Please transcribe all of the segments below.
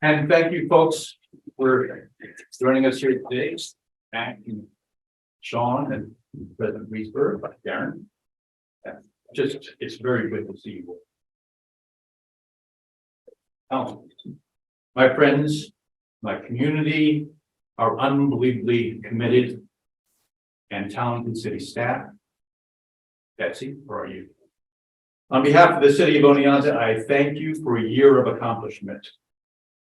And thank you, folks, for joining us here today. Thank you, Sean and President Wiesberg, Darren. It's very good to see you all. My friends, my community, our unbelievably committed and talented city staff. Betsy, where are you? On behalf of the City of Oneonta, I thank you for a year of accomplishment.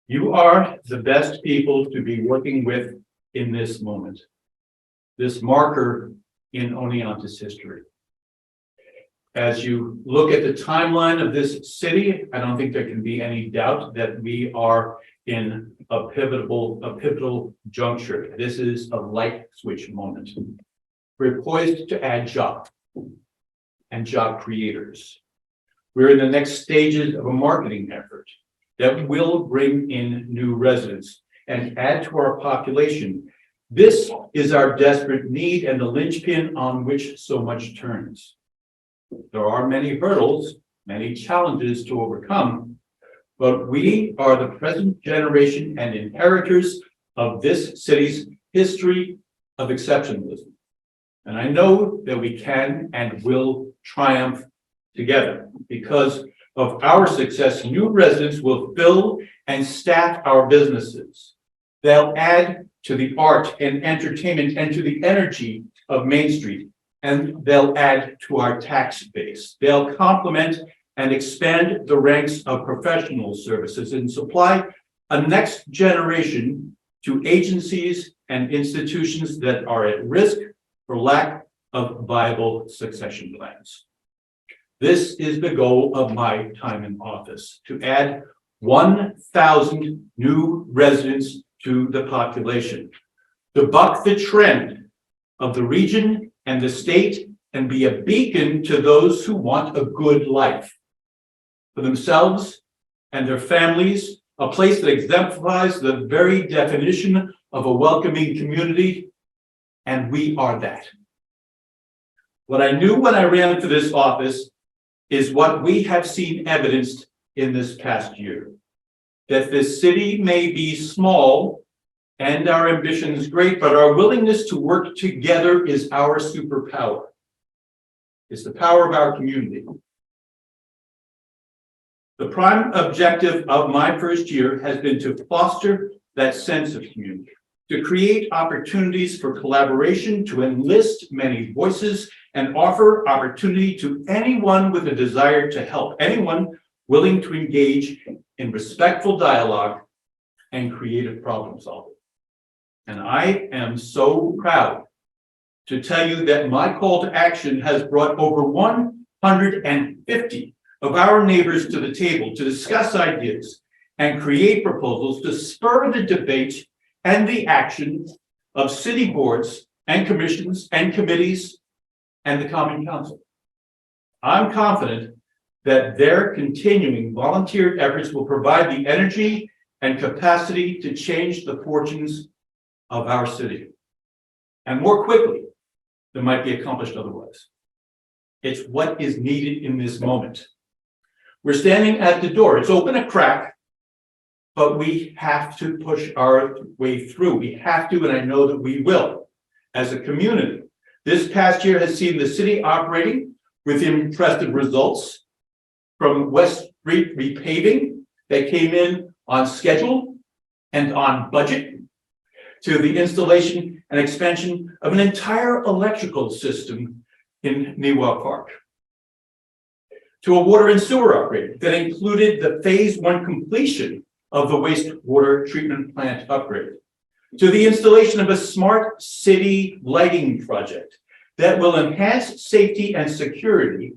You are the best people to be working with in this moment, this marker in Oneonta's history. As you look at the timeline of this city, I don't think there can be any doubt that we are in a pivotal juncture. This is a light switch moment. We're poised to add jobs and job creators. We're in the next stages of a marketing effort that will bring in new residents and add to our population. This is our desperate need and the linchpin on which so much turns. There are many hurdles, many challenges to overcome, but we are the present generation and inheritors of this city's history of exceptionalism. And I know that we can and will triumph together. Because of our success, new residents will fill and staff our businesses. They'll add to the art and entertainment and to the energy of Main Street, and they'll add to our tax base. They'll complement and expand the ranks of professional services and supply a next generation to agencies and institutions that are at risk for lack of viable succession plans. This is the goal of my time in office, to add 1,000 new residents to the population, to buck the trend of the region and the state and be a beacon to those who want a good life for themselves and their families, a place that exemplifies the very definition of a welcoming community, and we are that. What I knew when I ran for this office is what we have seen evidenced in this past year, that this city may be small and our ambitions great, but our willingness to work together is our superpower. It's the power of our community. The prime objective of my first year has been to foster that sense of community, to create opportunities for collaboration, to enlist many voices, and offer opportunity to anyone with a desire to help, anyone willing to engage in respectful dialogue and creative problem solving. And I am so proud to tell you that my call to action has brought over 150 of our neighbors to the table to discuss ideas and create proposals to spur the debate and the action of city boards and commissions and committees and the Common Council. I'm confident that their continuing volunteer efforts will provide the energy and capacity to change the fortunes of our city, and more quickly than might be accomplished otherwise. It's what is needed in this moment. We're standing at the door. It's open a crack, but we have to push our way through. We have to, and I know that we will, as a community. This past year has seen the city operating with impressive results, from West Street repaving that came in on schedule and on budget, to the installation and expansion of an entire electrical system in Newell Park, to a water and sewer upgrade that included the phase 1 completion of the wastewater treatment plant upgrade, to the installation of a smart city lighting project that will enhance safety and security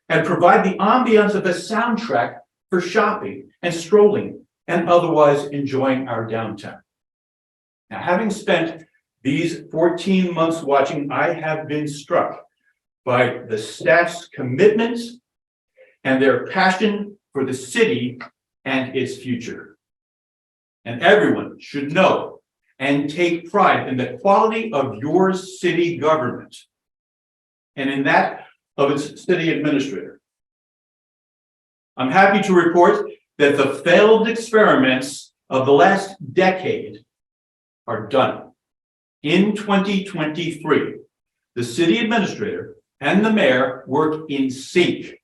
and provide the ambiance of a soundtrack for shopping and strolling and otherwise enjoying our downtown. Now, having spent these 14 months watching, I have been struck by the staff's commitment and their passion for the city and its future. And everyone should know and take pride in the quality of your city government and in that of its city administrator. I'm happy to report that the failed experiments of the last decade are done. In 2023, the city administrator and the mayor work in sync,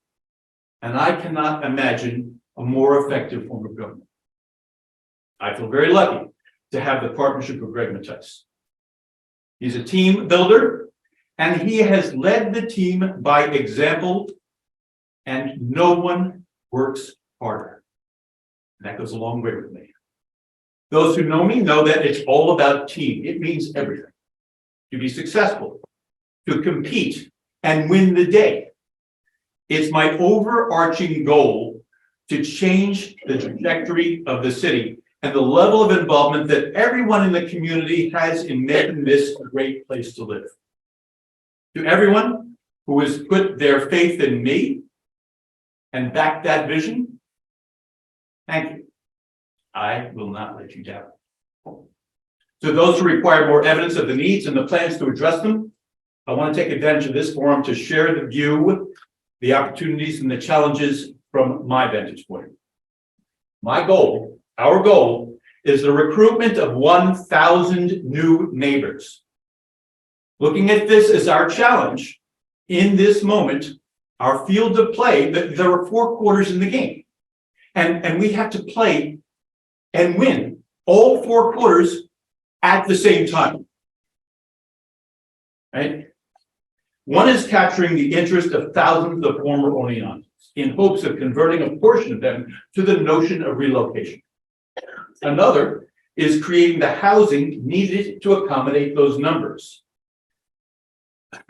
and I cannot imagine a more effective form of government. I feel very lucky to have the partnership with Greg Mattice. He's a team builder, and he has led the team by example, and no one works harder. And that goes a long way with me. Those who know me know that it's all about team. It means everything. To be successful, to compete and win the day. It's my overarching goal to change the trajectory of the city and the level of involvement that everyone in the community has in making this a great place to live. To everyone who has put their faith in me and backed that vision, thank you. I will not let you down. To those who require more evidence of the needs and the plans to address them, I want to take advantage of this forum to share the view, the opportunities, and the challenges from my vantage point. My goal, our goal, is the recruitment of 1,000 new neighbors. Looking at this as our challenge, in this moment, our field of play, there are 4 quarters in the game. And we have to play and win all 4 quarters at the same time. Right? One is capturing the interest of thousands of former Oneontans in hopes of converting a portion of them to the notion of relocation. Another is creating the housing needed to accommodate those numbers.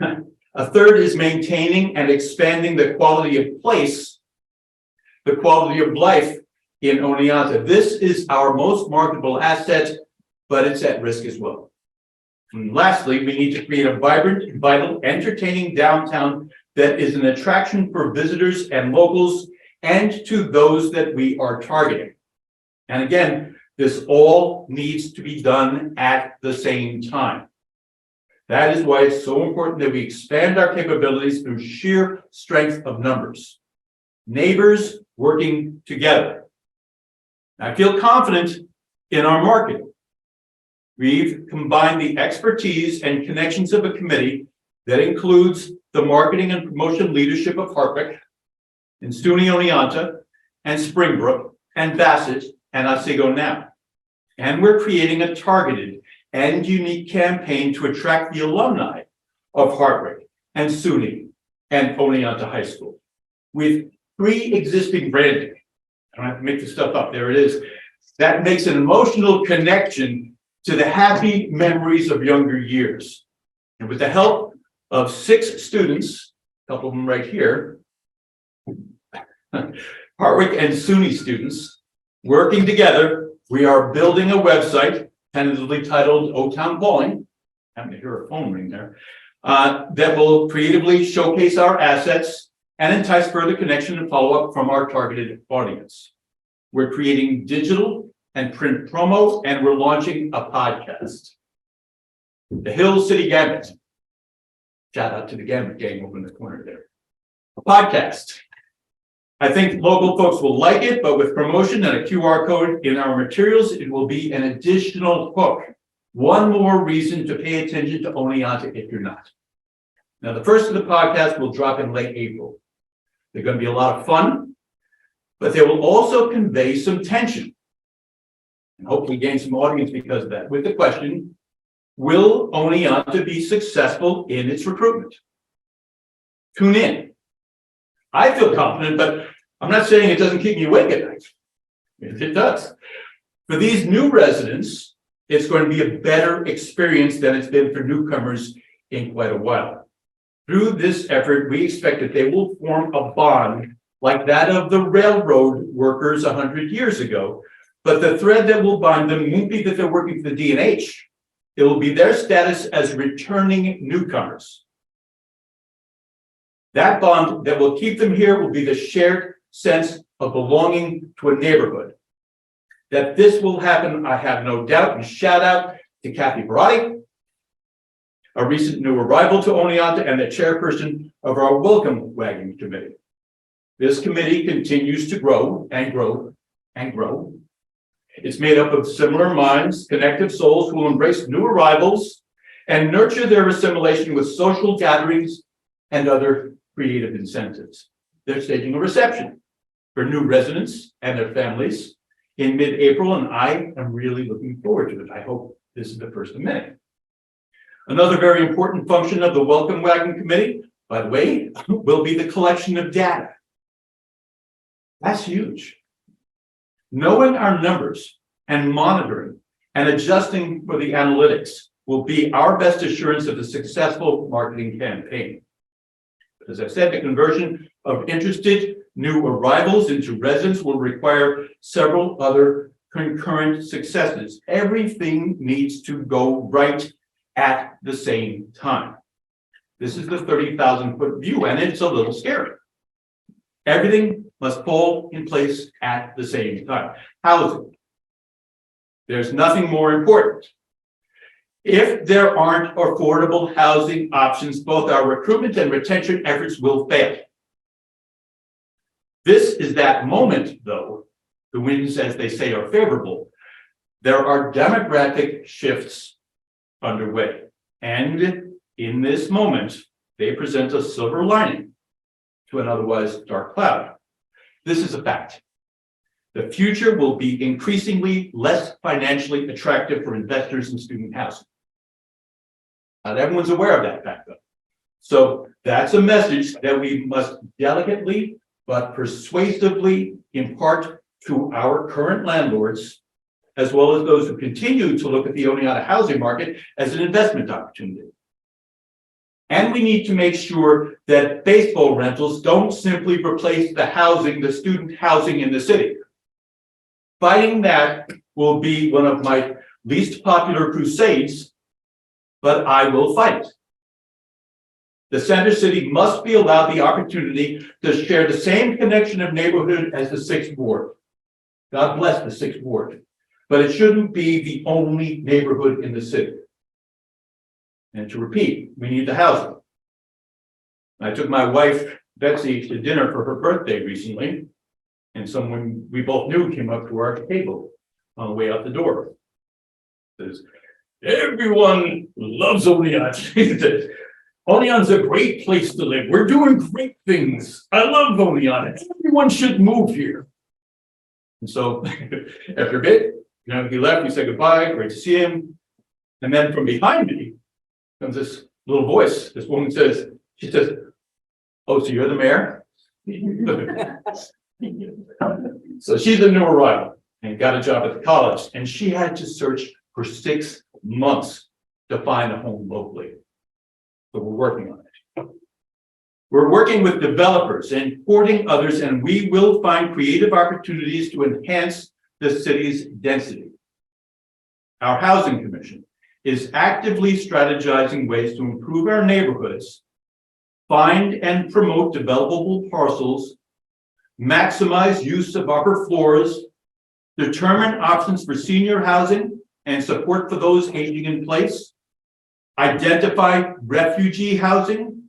A third is maintaining and expanding the quality of place, the quality of life in Oneonta. This is our most marketable asset, but it's at risk as well. And lastly, we need to create a vibrant, vital, entertaining downtown that is an attraction for visitors and locals and to those that we are targeting. And again, this all needs to be done at the same time. That is why it's so important that we expand our capabilities through sheer strength of numbers. Neighbors working together. I feel confident in our marketing. We've combined the expertise and connections of a committee that includes the marketing and promotion leadership of Hartwick, and SUNY Oneonta, and Springbrook, and Bassett, and Otsego now. And we're creating a targeted and unique campaign to attract the alumni of Hartwick and SUNY and Oneonta High School. With pre-existing branding, I don't have to make this stuff up, there it is, that makes an emotional connection to the happy memories of younger years. And with the help of 6 students, a couple of them right here, Hartwick and SUNY students, working together, we are building a website, tentatively titled O-Town Calling, happen to hear a phone ring there, that will creatively showcase our assets and entice further connection and follow-up from our targeted audience. We're creating digital and print promo, and we're launching a podcast. The Hill City Gambit. Shout out to the Gambit gang over in the corner there. A podcast. I think local folks will like it, but with promotion and a QR code in our materials, it will be an additional hook. One more reason to pay attention to Oneonta if you're not. Now, the first of the podcast will drop in late April. They're going to be a lot of fun, but they will also convey some tension and hopefully gain some audience because of that. With the question, will Oneonta be successful in its recruitment? Tune in. I feel confident, but I'm not saying it doesn't keep me awake at night. It does. For these new residents, it's going to be a better experience than it's been for newcomers in quite a while. Through this effort, we expect that they will form a bond like that of the railroad workers 100 years ago. But the thread that will bind them won't be that they're working for the D&H. It will be their status as returning newcomers. That bond that will keep them here will be the shared sense of belonging to a neighborhood. That this will happen, I have no doubt, and shout out to Kathy Barotti, a recent new arrival to Oneonta and the chairperson of our Welcome Wagon Committee. This committee continues to grow and grow and grow. It's made up of similar minds, connected souls who will embrace new arrivals and nurture their assimilation with social gatherings and other creative incentives. They're staging a reception for new residents and their families in mid-April, and I am really looking forward to it. I hope this is the first of many. Another very important function of the Welcome Wagon Committee, by the way, will be the collection of data. That's huge. Knowing our numbers and monitoring and adjusting for the analytics will be our best assurance of a successful marketing campaign. As I said, the conversion of interested new arrivals into residents will require several other concurrent successes. Everything needs to go right at the same time. This is the 30,000-foot view, and it's a little scary. Everything must fall in place at the same time. Housing. There's nothing more important. If there aren't affordable housing options, both our recruitment and retention efforts will fail. This is that moment, though, the winds, as they say, are favorable. There are demographic shifts underway. And in this moment, they present a silver lining to an otherwise dark cloud. This is a fact. The future will be increasingly less financially attractive for investors in student housing. Not everyone's aware of that fact, though. So that's a message that we must delicately but persuasively impart to our current landlords, as well as those who continue to look at the Oneonta housing market as an investment opportunity. And we need to make sure that baseball rentals don't simply replace the student housing in the city. Fighting that will be one of my least popular crusades, but I will fight. The Center City must be allowed the opportunity to share the same connection of neighborhood as the 6th Ward. God bless the 6th Ward, but it shouldn't be the only neighborhood in the city. And to repeat, we need the housing. I took my wife, Betsy, to dinner for her birthday recently, and someone we both knew came up to our table on the way out the door. Says, everyone loves Oneonta. He says, Oneonta's a great place to live. We're doing great things. I love Oneonta. Everyone should move here. And so after a bit, he left, we said goodbye, great to see him. And then from behind me comes this little voice. This woman says, she says, oh, so you're the mayor? So she's a new arrival and got a job at the college, and she had to search for 6 months to find a home locally. So we're working on it. We're working with developers and courting others, and we will find creative opportunities to enhance the city's density. Our Housing Commission is actively strategizing ways to improve our neighborhoods, find and promote developable parcels, maximize use of upper floors, determine options for senior housing and support for those aging in place, identify refugee housing,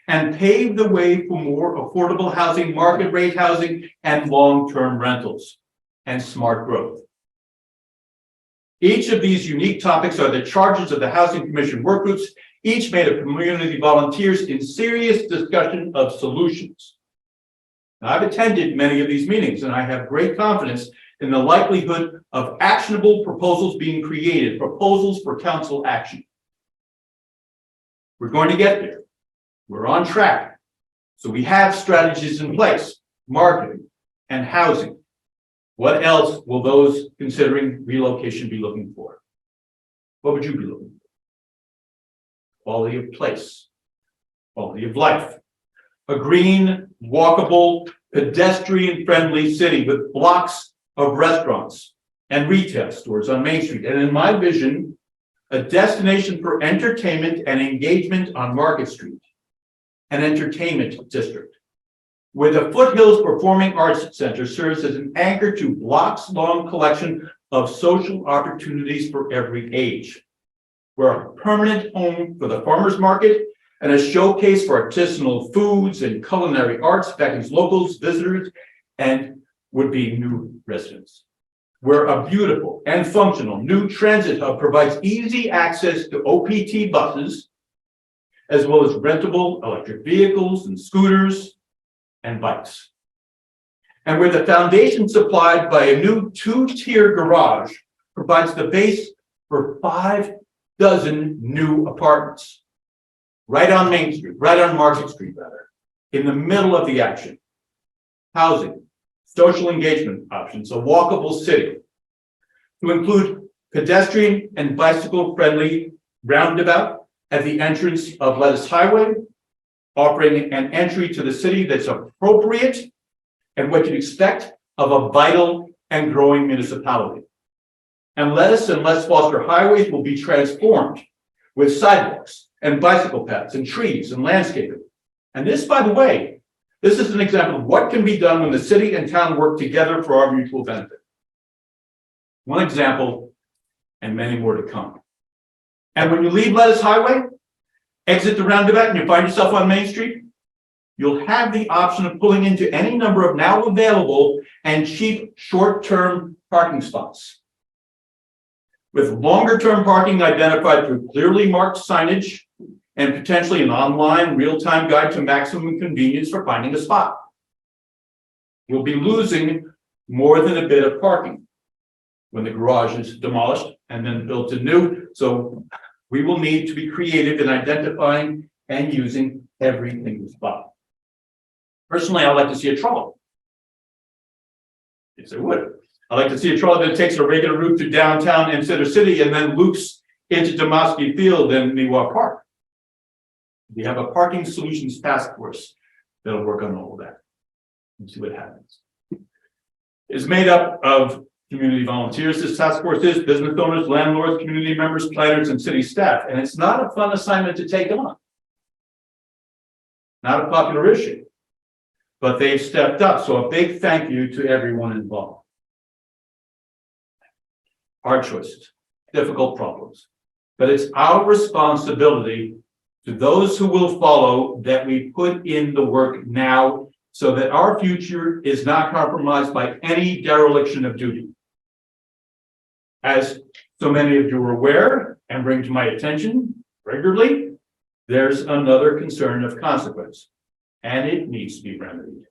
and pave the way for more affordable housing, market rate housing, and long-term rentals, and smart growth. Each of these unique topics are the charges of the Housing Commission work groups, each made of community volunteers in serious discussion of solutions. Now, I've attended many of these meetings, and I have great confidence in the likelihood of actionable proposals being created, proposals for council action. We're going to get there. We're on track. So we have strategies in place, marketing and housing. What else will those considering relocation be looking for? What would you be looking for? Quality of place, quality of life, a green, walkable, pedestrian-friendly city with blocks of restaurants and retail stores on Main Street. And in my vision, a destination for entertainment and engagement on Market Street, an entertainment district, where the Foothills Performing Arts Center serves as an anchor to blocks-long collection of social opportunities for every age. We're a permanent home for the farmers market and a showcase for artisanal foods and culinary arts, beckons locals, visitors, and would-be new residents. where a beautiful and functional new transit hub provides easy access to OPT buses, as well as rentable electric vehicles and scooters and bikes. And where the foundation supplied by a new 2-tier garage provides the base for 5 dozen new apartments. Right on Main Street, right on Market Street, rather, in the middle of the action. Housing, social engagement options, a walkable city, to include pedestrian and bicycle-friendly roundabout at the entrance of Lettuce Highway, offering an entry to the city that's appropriate and what you'd expect of a vital and growing municipality. And Lettuce and Les Foster highways will be transformed with sidewalks and bicycle paths and trees and landscaping. And this, by the way, this is an example of what can be done when the city and town work together for our mutual benefit. One example, and many more to come. And when you leave Lettuce Highway, exit the roundabout, and you find yourself on Main Street, you'll have the option of pulling into any number of now available and cheap short-term parking spots. With longer-term parking identified through clearly marked signage and potentially an online real-time guide to maximum convenience for finding a spot. We'll be losing more than a bit of parking when the garage is demolished and then built anew. So we will need to be creative in identifying and using every single spot. Personally, I'd like to see a trolley. Yes, I would. I'd like to see a trolley that takes a regular route to downtown and Center City and then loops into Demoski Field and Miwok Park. We have a parking solutions task force that'll work on all of that and see what happens. It's made up of community volunteers. This task force is business owners, landlords, community members, planners, and city staff. And it's not a fun assignment to take on. Not a popular issue, but they've stepped up. So a big thank you to everyone involved. Hard choices, difficult problems, but it's our responsibility to those who will follow that we put in the work now so that our future is not compromised by any dereliction of duty. As so many of you are aware and bring to my attention regularly, there's another concern of consequence, and it needs to be remedied.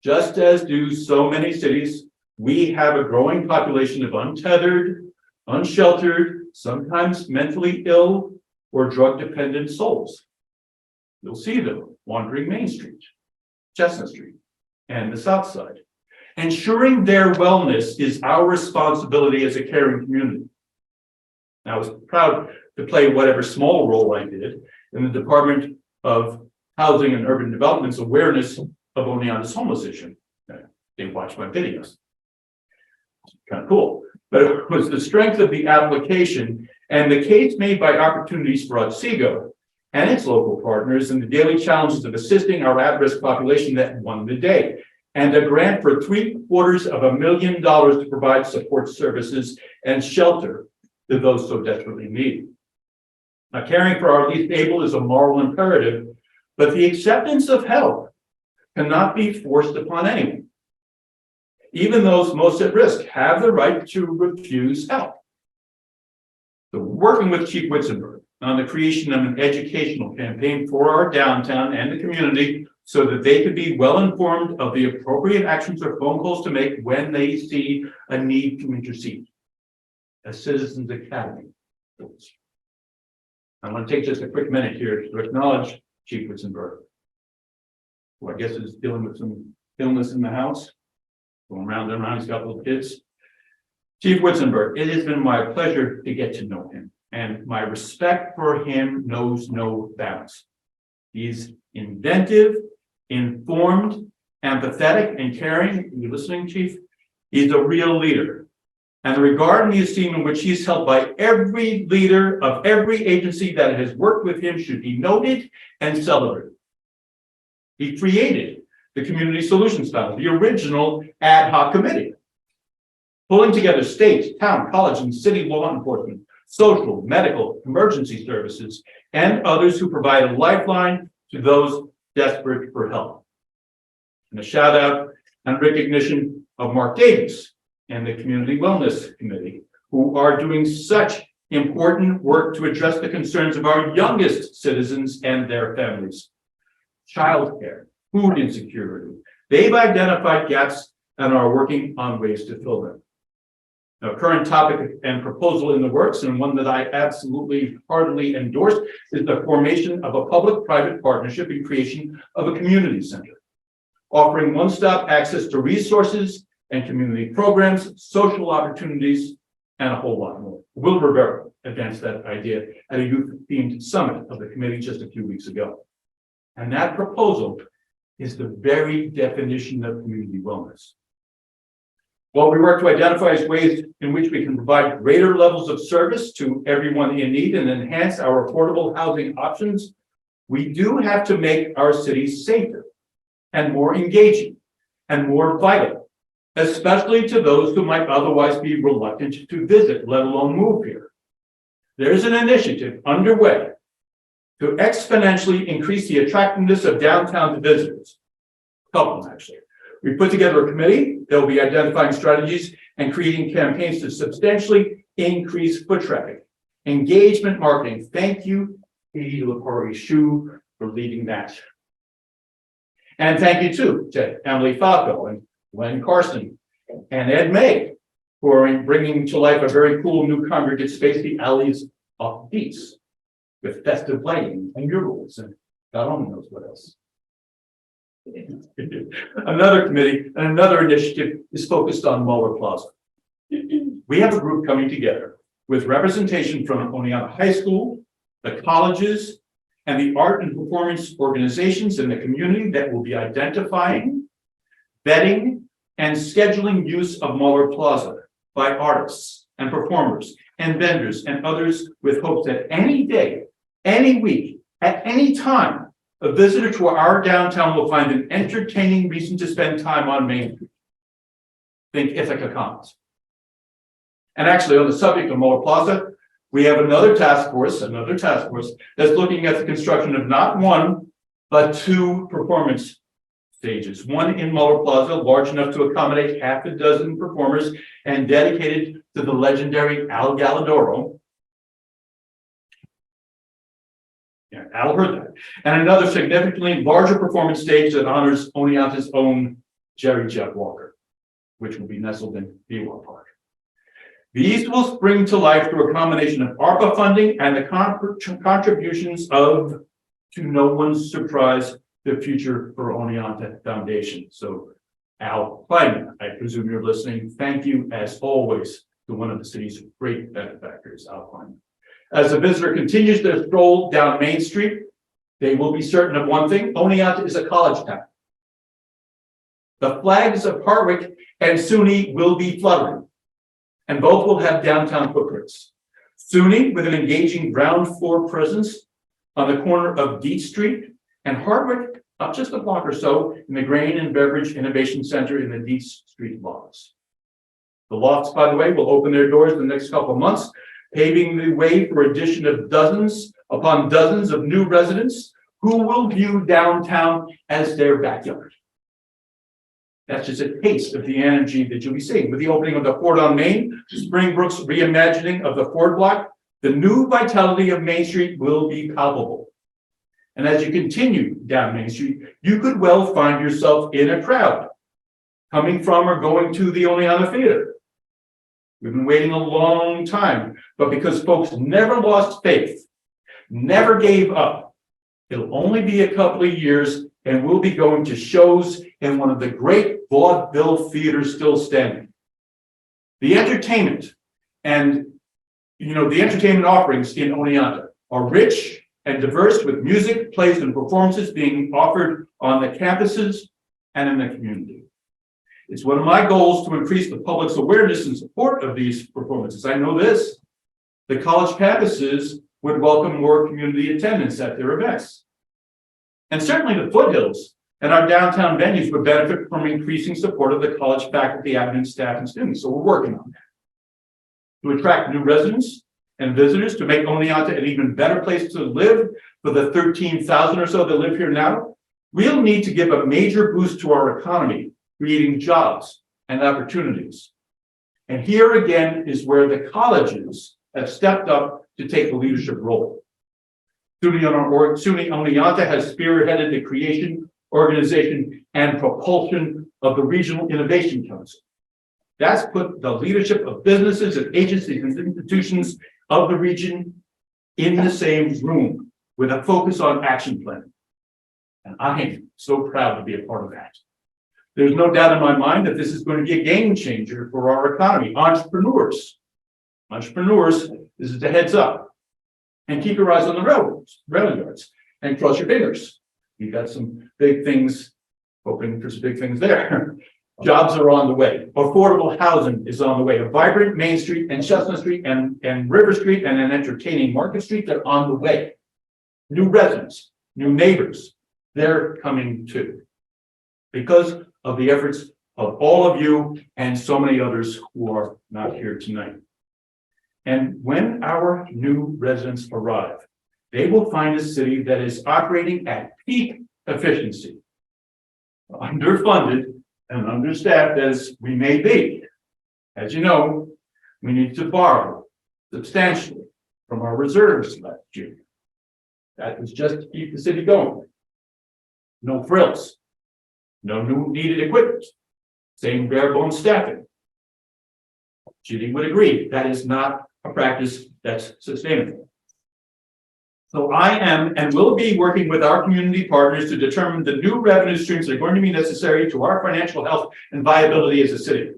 Just as do so many cities, we have a growing population of untethered, unsheltered, sometimes mentally ill or drug-dependent souls. You'll see them wandering Main Street, Chestnut Street, and the South Side. Ensuring their wellness is our responsibility as a caring community. I was proud to play whatever small role I did in the Department of Housing and Urban Development's awareness of Oneonta's homeless issue. They watched my videos. Kind of cool. But it was the strength of the application and the case made by Opportunities for Otsego and its local partners and the daily challenges of assisting our at-risk population that won the day. And a grant for $750,000 to provide support services and shelter to those so desperately needy. Now, caring for our least able is a moral imperative, but the acceptance of help cannot be forced upon anyone. Even those most at risk have the right to refuse help. So working with Chief Witzenberg on the creation of an educational campaign for our downtown and the community so that they could be well informed of the appropriate actions or phone calls to make when they see a need to intercede. A Citizens Academy. I want to take just a quick minute here to acknowledge Chief Witzenberg, who I guess is dealing with some illness in the house. Going round and round, he's got little kids. Chief Witzenberg, it has been my pleasure to get to know him, and my respect for him knows no bounds. He's inventive, informed, empathetic, and caring. Are you listening, Chief? He's a real leader. And the regard and the esteem in which he's held by every leader of every agency that has worked with him should be noted and celebrated. He created the Community Solutions Panel, the original ad hoc committee, pulling together state, town, college, and city law enforcement, social, medical, emergency services, and others who provide a lifeline to those desperate for help. And a shout out and recognition of Mark Davis, and the Community Wellness Committee, who are doing such important work to address the concerns of our youngest citizens and their families. Childcare, food insecurity. They've identified gaps and are working on ways to fill them. A current topic and proposal in the works, and one that I absolutely heartily endorse, is the formation of a public-private partnership and creation of a community center, offering one-stop access to resources and community programs, social opportunities, and a whole lot more. Will Rivera advanced that idea at a youth-themed summit of the committee just a few weeks ago. And that proposal is the very definition of community wellness. While we work to identify ways in which we can provide greater levels of service to everyone in need and enhance our affordable housing options, we do have to make our cities safer and more engaging and more vital, especially to those who might otherwise be reluctant to visit, let alone move here. There's an initiative underway to exponentially increase the attractiveness of downtown to visitors. A couple, actually. We put together a committee that will be identifying strategies and creating campaigns to substantially increase foot traffic. Engagement marketing. Thank you, Katie Lepori-Shu, for leading that. And thank you too to Emily Falco and Glenn Carson and Ed May for bringing to life a very cool new congregate space, the Alleys of Peace, with festive lighting and murals and God only knows what else. Another committee and another initiative is focused on Muller Plaza. We have a group coming together with representation from Oneonta High School, the colleges, and the art and performance organizations in the community that will be identifying, vetting, and scheduling use of Muller Plaza by artists and performers and vendors and others, with hopes that any day, any week, at any time, a visitor to our downtown will find an entertaining reason to spend time on Main Street. Think Ithaca Commons. And actually, on the subject of Muller Plaza, we have another task force that's looking at the construction of not one, but two performance stages. One in Muller Plaza, large enough to accommodate half a dozen performers and dedicated to the legendary Al Galladoro. Yeah, Al heard that. And another significantly larger performance stage that honors Oneonta's own Jerry Jeff Walker, which will be nestled in Beawa Park. These will spring to life through a combination of ARPA funding and the contributions of, to no one's surprise, the Future for Oneonta Foundation. So, Al Kleinman, I presume you're listening. Thank you, as always, to one of the city's great benefactors, Al Kleinman. As the visitor continues their stroll down Main Street, they will be certain of one thing: Oneonta is a college town. The flags of Hartwick and SUNY will be fluttering, and both will have downtown footprints. SUNY with an engaging ground floor presence on the corner of Deet Street, and Hartwick up just a block or so in the Grain and Beverage Innovation Center in the Deet Street lofts. The lofts, by the way, will open their doors in the next couple of months, paving the way for addition of dozens upon dozens of new residents who will view downtown as their backyard. That's just a taste of the energy that you'll be seeing. With the opening of the Ford on Main, Springbrook's reimagining of the Ford block, the new vitality of Main Street will be palpable. And as you continue down Main Street, you could well find yourself in a crowd coming from or going to the Oneonta Theater. We've been waiting a long time, but because folks never lost faith, never gave up, it'll only be a couple of years and we'll be going to shows in one of the great vaudeville theaters still standing. The entertainment and, the entertainment offerings in Oneonta are rich and diverse, with music, plays, and performances being offered on the campuses and in the community. It's one of my goals to increase the public's awareness and support of these performances. I know this: the college campuses would welcome more community attendance at their events. And certainly the foothills and our downtown venues would benefit from increasing support of the college faculty, admin, staff, and students. So we're working on that. To attract new residents and visitors, to make Oneonta an even better place to live for the 13,000 or so that live here now, we'll need to give a major boost to our economy, creating jobs and opportunities. And here again is where the colleges have stepped up to take a leadership role. City of Oneonta has spearheaded the creation, organization, and propulsion of the Regional Innovation Council. That's put the leadership of businesses and agencies and institutions of the region in the same room with a focus on action planning. And I am so proud to be a part of that. There's no doubt in my mind that this is going to be a game changer for our economy. Entrepreneurs, this is the heads up. And keep your eyes on the rail yards, and cross your fingers. You got some big things, hoping for some big things there. Jobs are on the way. Affordable housing is on the way. A vibrant Main Street and Chestnut Street and River Street and an entertaining Market Street, they're on the way. New residents, new neighbors, they're coming too. Because of the efforts of all of you and so many others who are not here tonight. And when our new residents arrive, they will find a city that is operating at peak efficiency, underfunded and understaffed as we may be. As you know, we need to borrow substantially from our reserves last year. That was just to keep the city going. No frills, no new needed equipment, same bare bones staffing. Judy would agree that is not a practice that's sustainable. So I am and will be working with our community partners to determine the new revenue streams that are going to be necessary to our financial health and viability as a city.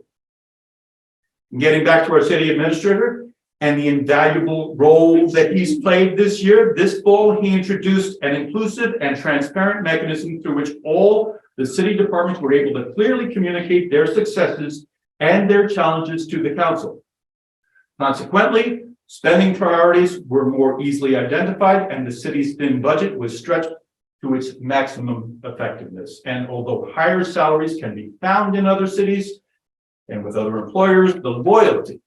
Getting back to our city administrator and the invaluable role that he's played this year, this fall he introduced an inclusive and transparent mechanism through which all the city departments were able to clearly communicate their successes and their challenges to the council. Consequently, spending priorities were more easily identified and the city's thin budget was stretched to its maximum effectiveness. And although higher salaries can be found in other cities and with other employers, the loyalty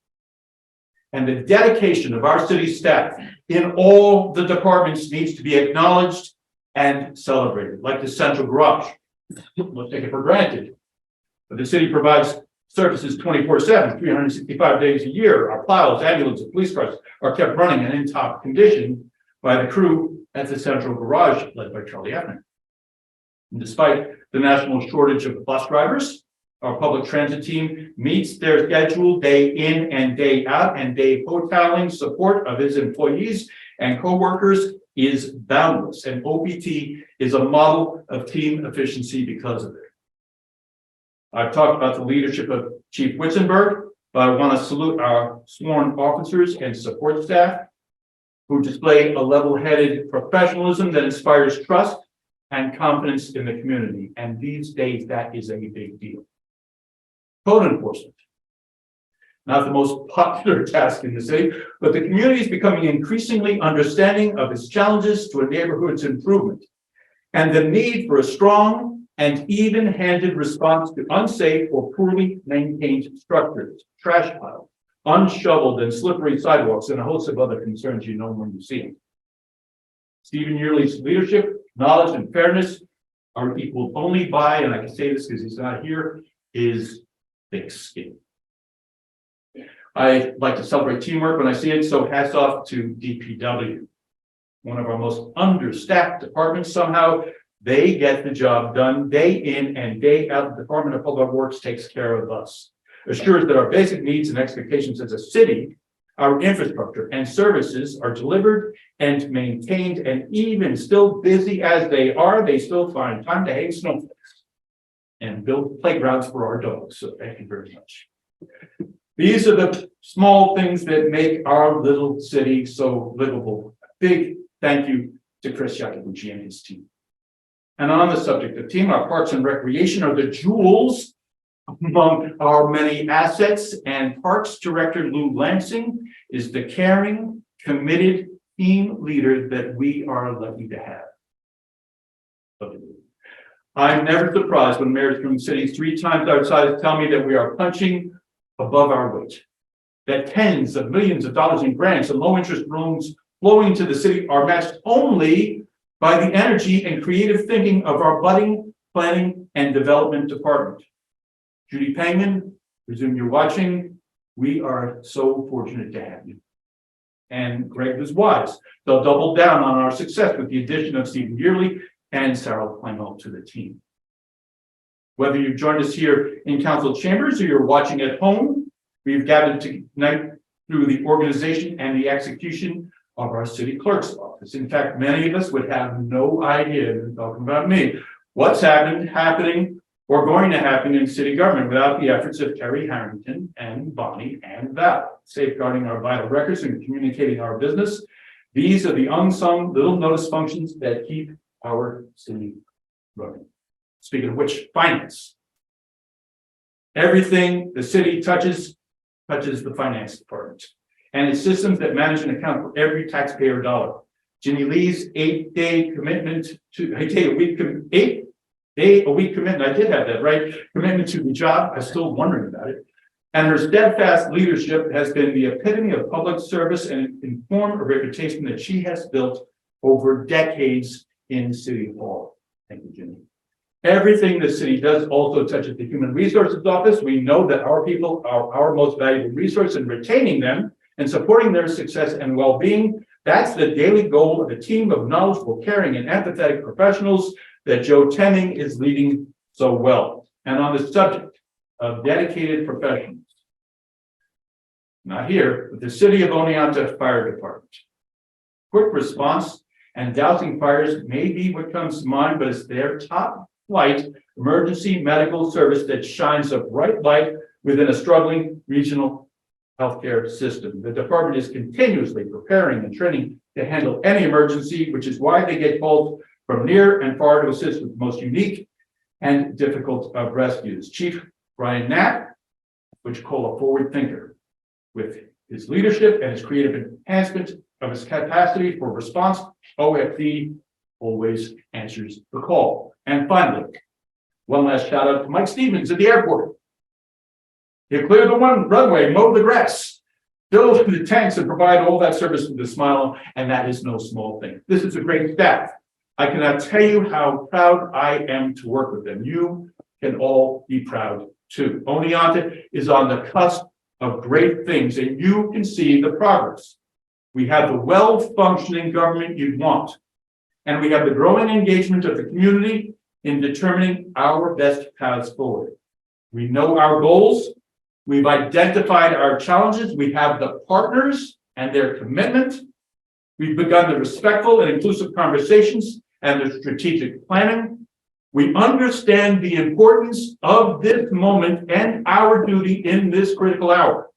and the dedication of our city staff in all the departments needs to be acknowledged and celebrated, like the central garage. We'll take it for granted, but the city provides services 24/7, 365 days a year. Our plows, ambulances, police cars are kept running and in top condition by the crew at the central garage led by Charlie Effner. And despite the national shortage of bus drivers, our public transit team meets their schedule day in and day out, and Dave Hoteling's support of his employees and co-workers is boundless. And OPT is a model of team efficiency because of it. I've talked about the leadership of Chief Witzenberg, but I want to salute our sworn officers and support staff who display a level-headed professionalism that inspires trust and confidence in the community. And these days, that is a big deal. Code enforcement, not the most popular task in the city, but the community is becoming increasingly understanding of its challenges to a neighborhood's improvement and the need for a strong and even-handed response to unsafe or poorly maintained structures, trash piles, unshoveled and slippery sidewalks, and a host of other concerns you know when you see them. Stephen Yearley's leadership, knowledge, and fairness are equaled only by, and I can say this because he's not here, is thick skin. I like to celebrate teamwork when I see it, so hats off to DPW. One of our most understaffed departments. Somehow they get the job done day in and day out. The Department of Public Works takes care of us, assures that our basic needs and expectations as a city, our infrastructure and services are delivered and maintained, and even still busy as they are, they still find time to hang snowflakes and build playgrounds for our dogs. So thank you very much. These are the small things that make our little city so livable. Big thank you to Chris Yakabuchi and his team. And on the subject of team, our parks and recreation are the jewels among our many assets, and Parks Director Lou Lansing is the caring, committed team leader that we are lucky to have. I'm never surprised when mayors from cities 3 times our size tell me that we are punching above our weight, that tens of millions of dollars in grants and low interest loans flowing to the city are matched only by the energy and creative thinking of our budding planning and development department. Judy Pangman, presume you're watching. We are so fortunate to have you. And Greg was wise. They'll double down on our success with the addition of Stephen Yearley and Sarah Plano to the team. Whether you've joined us here in council chambers or you're watching at home, we've gathered tonight through the organization and the execution of our city clerk's office. In fact, many of us would have no idea, talking about me, what's happening, or going to happen in city government without the efforts of Terry Harrington and Bonnie and Val, safeguarding our vital records and communicating our business. These are the unsung little notice functions that keep our city running. Speaking of which, finance. Everything the city touches the finance department and its systems that manage and account for every taxpayer dollar. Ginny Lee's 8-day commitment to 8-day-a-week commitment. I did have that right. Commitment to the job. I'm still wondering about it. And her steadfast leadership has been the epitome of public service and informed a reputation that she has built over decades in City Hall. Thank you, Ginny. Everything the city does also touches the Human Resources Office. We know that our people are our most valuable resource, and retaining them and supporting their success and well-being. That's the daily goal of a team of knowledgeable, caring, and empathetic professionals that Joe Temming is leading so well. And on the subject of dedicated professionals, not here, but the City of Oneonta Fire Department. Quick response and dousing fires may be what comes to mind, but it's their top flight emergency medical service that shines a bright light within a struggling regional healthcare system. The department is continuously preparing and training to handle any emergency, which is why they get called from near and far to assist with the most unique and difficult of rescues. Chief Brian Knapp, which call a forward thinker, with his leadership and his creative enhancement of his capacity for response, OFD always answers the call. And finally, one last shout out to Mike Stevens at the airport. He'll clear the runway, mow the grass, fill the tanks, and provide all that service with a smile, and that is no small thing. This is a great staff. I cannot tell you how proud I am to work with them. You can all be proud too. Oneonta is on the cusp of great things, and you can see the progress. We have the well-functioning government you'd want, and we have the growing engagement of the community in determining our best paths forward. We know our goals. We've identified our challenges. We have the partners and their commitment. We've begun the respectful and inclusive conversations and the strategic planning. We understand the importance of this moment and our duty in this critical hour.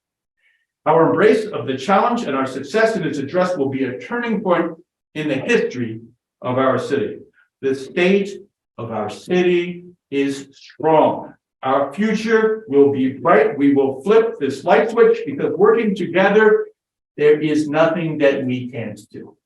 Our embrace of the challenge and our success in its address will be a turning point in the history of our city. The state of our city is strong. Our future will be bright. We will flip this light switch because working together, there is nothing that we can't do.